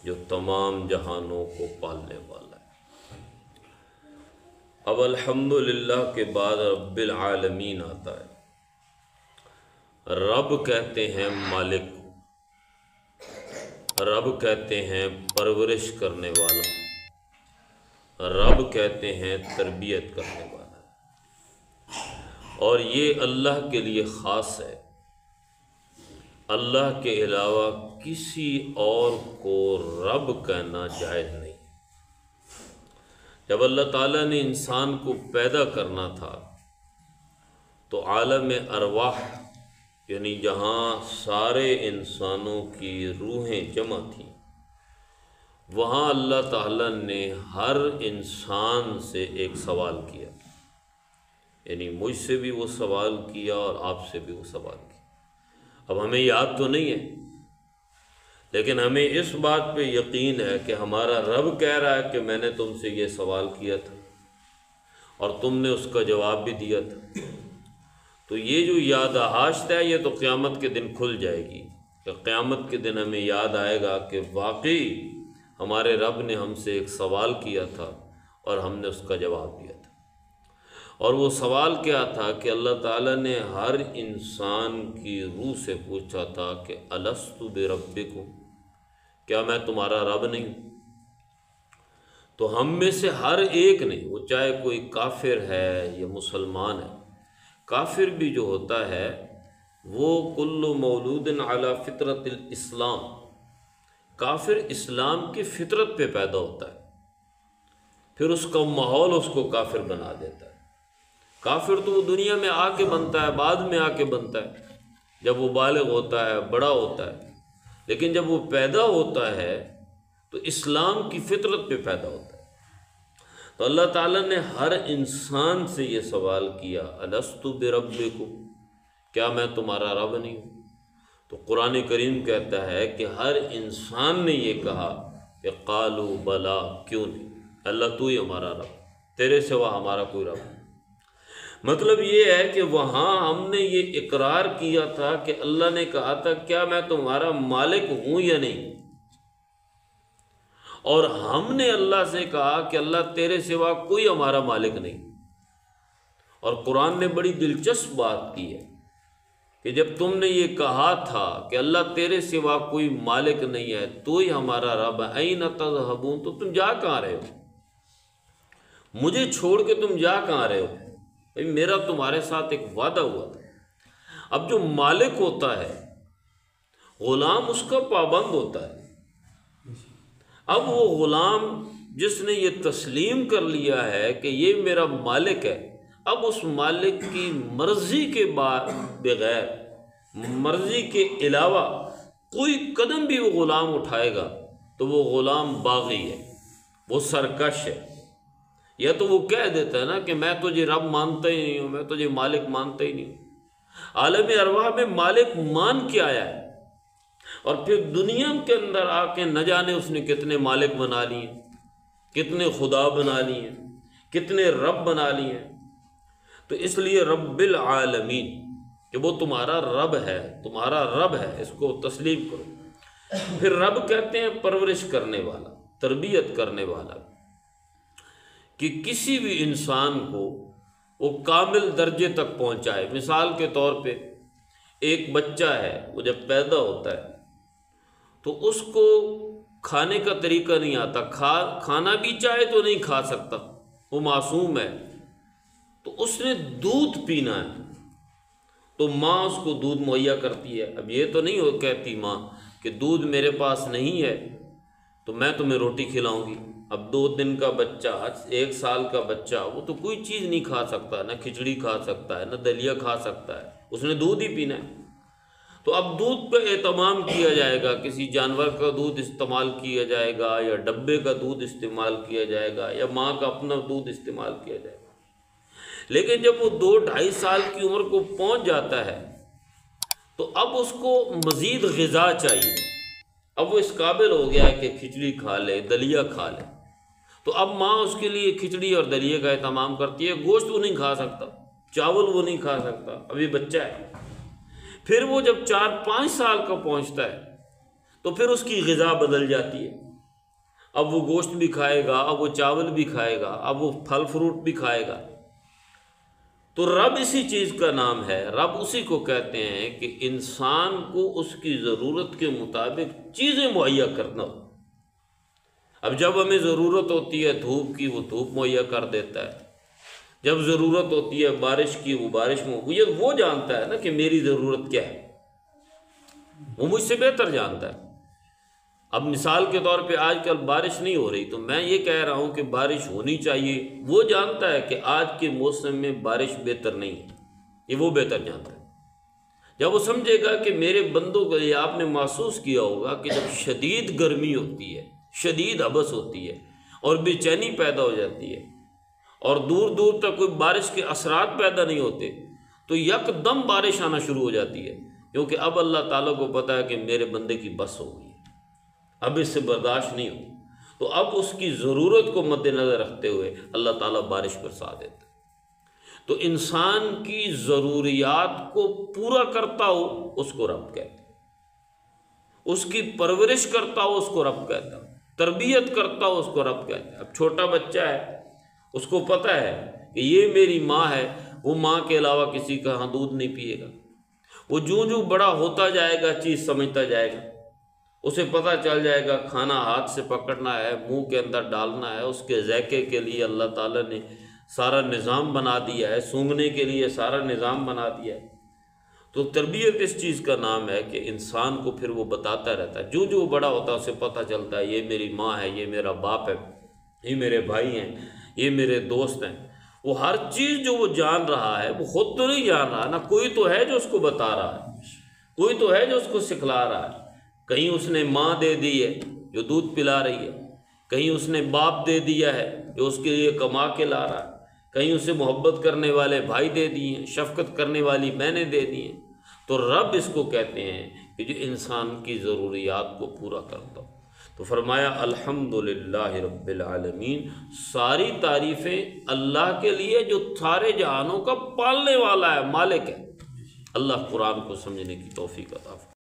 جو تمام جہانوں کو پالنے والا ہے۔ اب الحمدللہ کے بعد رب العالمین آتا ہے۔ رب کہتے ہیں مالک، رب کہتے ہیں پرورش کرنے والا، رب کہتے ہیں تربیت کرنے والا، اور یہ اللہ کے لیے خاص ہے۔ اللہ کے علاوہ کسی اور کو رب کہنا جائز نہیں۔ جب اللہ تعالیٰ نے انسان کو پیدا کرنا تھا تو عالم ارواح یعنی جہاں سارے انسانوں کی روحیں جمع تھیں، وہاں اللہ تعالیٰ نے ہر انسان سے ایک سوال کیا، یعنی مجھ سے بھی وہ سوال کیا اور آپ سے بھی وہ سوال کیا۔ اب ہمیں یاد تو نہیں ہے، لیکن ہمیں اس بات پہ یقین ہے کہ ہمارا رب کہہ رہا ہے کہ میں نے تم سے یہ سوال کیا تھا اور تم نے اس کا جواب بھی دیا تھا۔ تو یہ جو یادداشت ہے یہ تو قیامت کے دن کھل جائے گی، کہ قیامت کے دن ہمیں یاد آئے گا کہ واقعی ہمارے رب نے ہم سے ایک سوال کیا تھا اور ہم نے اس کا جواب دیا تھا۔ اور وہ سوال کیا تھا کہ اللہ تعالیٰ نے ہر انسان کی روح سے پوچھا تھا کہ الست بربکم، کیا میں تمہارا رب نہیں ہوں؟ تو ہم میں سے ہر ایک نے، وہ چاہے کوئی کافر ہے یا مسلمان ہے، کافر بھی جو ہوتا ہے وہ کل مولود علی فطرت الاسلام، کافر اسلام کی فطرت پہ پیدا ہوتا ہے، پھر اس کا ماحول اس کو کافر بنا دیتا ہے۔ کافر تو وہ دنیا میں آ کے بنتا ہے، بعد میں آ کے بنتا ہے، جب وہ بالغ ہوتا ہے، بڑا ہوتا ہے، لیکن جب وہ پیدا ہوتا ہے تو اسلام کی فطرت پہ پیدا ہوتا ہے۔ تو اللہ تعالیٰ نے ہر انسان سے یہ سوال کیا الست بربکم، کیا میں تمہارا رب نہیں ہوں؟ تو قرآن کریم کہتا ہے کہ ہر انسان نے یہ کہا کہ قالوا بلا، کیوں نہیں، اللہ تو ہی ہمارا رب، تیرے سوا ہمارا کوئی رب نہیں۔ مطلب یہ ہے کہ وہاں ہم نے یہ اقرار کیا تھا کہ اللہ نے کہا تھا کیا میں تمہارا مالک ہوں یا نہیں، اور ہم نے اللہ سے کہا کہ اللہ تیرے سوا کوئی ہمارا مالک نہیں۔ اور قرآن نے بڑی دلچسپ بات کی ہے کہ جب تم نے یہ کہا تھا کہ اللہ تیرے سوا کوئی مالک نہیں ہے، تو ہی ہمارا رب ہے، این تذہبون، تو تم جا کہاں رہے ہو؟ مجھے چھوڑ کے تم جا کہاں رہے ہو؟ بھئی میرا تمہارے ساتھ ایک وعدہ ہوا تھا۔ اب جو مالک ہوتا ہے غلام اس کا پابند ہوتا ہے۔ اب وہ غلام جس نے یہ تسلیم کر لیا ہے کہ یہ میرا مالک ہے، اب اس مالک کی مرضی کے بغیر، مرضی کے علاوہ کوئی قدم بھی وہ غلام اٹھائے گا تو وہ غلام باغی ہے، وہ سرکش ہے۔ یا تو وہ کہہ دیتا ہے نا کہ میں تجھے رب مانتا ہی نہیں ہوں، میں تجھے مالک مانتا ہی نہیں ہوں۔ عالم ارواح میں مالک مان کے آیا ہے، اور پھر دنیا کے اندر آ کے نہ جانے اس نے کتنے مالک بنا لیے، کتنے خدا بنا لیے، کتنے رب بنا لیے۔ تو اس لیے رب العالمین کہ وہ تمہارا رب ہے، تمہارا رب ہے، اس کو تسلیم کرو۔ پھر رب کہتے ہیں پرورش کرنے والا، تربیت کرنے والا، کہ کسی بھی انسان کو وہ کامل درجے تک پہنچائے۔ مثال کے طور پہ ایک بچہ ہے، وہ جب پیدا ہوتا ہے تو اس کو کھانے کا طریقہ نہیں آتا، کھانا بھی چاہے تو نہیں کھا سکتا، وہ معصوم ہے، تو اس نے دودھ پینا ہے تو ماں اس کو دودھ مہیا کرتی ہے۔ اب یہ تو نہیں ہو کہتی ماں کہ دودھ میرے پاس نہیں ہے تو میں تمہیں روٹی کھلاؤں گی۔ اب 2 دن کا بچہ، 1 سال کا بچہ، وہ تو کوئی چیز نہیں کھا سکتا، نہ کھچڑی کھا سکتا ہے، نہ دلیا کھا سکتا ہے، اس نے دودھ ہی پینا ہے۔ تو اب دودھ پہ اہتمام کیا جائے گا، کسی جانور کا دودھ استعمال کیا جائے گا، یا ڈبے کا دودھ استعمال کیا جائے گا، یا ماں کا اپنا دودھ استعمال کیا جائے گا۔ لیکن جب وہ 2-2.5 سال کی عمر کو پہنچ جاتا ہے تو اب اس کو مزید غذا چاہیے، اب وہ اس قابل ہو گیا ہے کہ کھچڑی کھا لے، دلیا کھا لے، تو اب ماں اس کے لیے کھچڑی اور دلیے کا اہتمام کرتی ہے۔ گوشت وہ نہیں کھا سکتا، چاول وہ نہیں کھا سکتا، ابھی بچہ ہے۔ پھر وہ جب 4-5 سال کا پہنچتا ہے تو پھر اس کی غذا بدل جاتی ہے، اب وہ گوشت بھی کھائے گا، اب وہ چاول بھی کھائے گا، اب وہ پھل فروٹ بھی کھائے گا۔ تو رب اسی چیز کا نام ہے، رب اسی کو کہتے ہیں کہ انسان کو اس کی ضرورت کے مطابق چیزیں مہیا کرنا ہو۔ اب جب ہمیں ضرورت ہوتی ہے دھوپ کی، وہ دھوپ مہیا کر دیتا ہے، جب ضرورت ہوتی ہے بارش کی، وہ بارش میں وہ جانتا ہے نا کہ میری ضرورت کیا ہے، وہ مجھ سے بہتر جانتا ہے۔ اب مثال کے طور پہ آج کل بارش نہیں ہو رہی، تو میں یہ کہہ رہا ہوں کہ بارش ہونی چاہیے، وہ جانتا ہے کہ آج کے موسم میں بارش بہتر نہیں ہے، یہ وہ بہتر جانتا ہے۔ جب وہ سمجھے گا کہ میرے بندوں کو، یہ آپ نے محسوس کیا ہوگا کہ جب شدید گرمی ہوتی ہے، شدید حبس ہوتی ہے اور بے چینی پیدا ہو جاتی ہے اور دور دور تک کوئی بارش کے اثرات پیدا نہیں ہوتے، تو یکدم بارش آنا شروع ہو جاتی ہے، کیونکہ اب اللہ تعالیٰ کو پتہ ہے کہ میرے بندے کی بس ہو گئی، اب اس سے برداشت نہیں ہو، تو اب اس کی ضرورت کو مد نظر رکھتے ہوئے اللہ تعالیٰ بارش برسا دیتا ہے۔ تو انسان کی ضروریات کو پورا کرتا ہو اس کو رب کہتے ہیں، اس کی پرورش کرتا ہو اس کو رب کہتا ہے، تربیت کرتا ہو اس کو رب کہتا ہے۔ اب چھوٹا بچہ ہے، اس کو پتہ ہے کہ یہ میری ماں ہے، وہ ماں کے علاوہ کسی کا ہاں دودھ نہیں پیے گا۔ وہ جو بڑا ہوتا جائے گا چیز سمجھتا جائے گا، اسے پتہ چل جائے گا کھانا ہاتھ سے پکڑنا ہے، منہ کے اندر ڈالنا ہے، اس کے ذائقے کے لیے اللہ تعالیٰ نے سارا نظام بنا دیا ہے، سونگھنے کے لیے سارا نظام بنا دیا ہے۔ تو تربیت اس چیز کا نام ہے کہ انسان کو پھر وہ بتاتا رہتا ہے، جو بڑا ہوتا ہے اسے پتہ چلتا ہے یہ میری ماں ہے، یہ میرا باپ ہے، یہ میرے بھائی ہیں، یہ میرے دوست ہیں۔ وہ ہر چیز جو وہ جان رہا ہے وہ خود تو نہیں جان رہا نا، کوئی تو ہے جو اس کو بتا رہا ہے، کوئی تو ہے جو اس کو سکھلا رہا ہے۔ کہیں اس نے ماں دے دی ہے جو دودھ پلا رہی ہے، کہیں اس نے باپ دے دیا ہے جو اس کے لیے کما کے لا رہا ہے، کہیں اسے محبت کرنے والے بھائی دے دیے ہیں، شفقت کرنے والی بہنیں دے دی ہیں۔ تو رب اس کو کہتے ہیں کہ جو انسان کی ضروریات کو پورا کرتا ہو۔ تو فرمایا الحمدللہ رب العالمین، ساری تعریفیں اللہ کے لیے جو سارے جہانوں کا پالنے والا ہے، مالک ہے۔ اللہ قرآن کو سمجھنے کی توفیق عطا فرمائے۔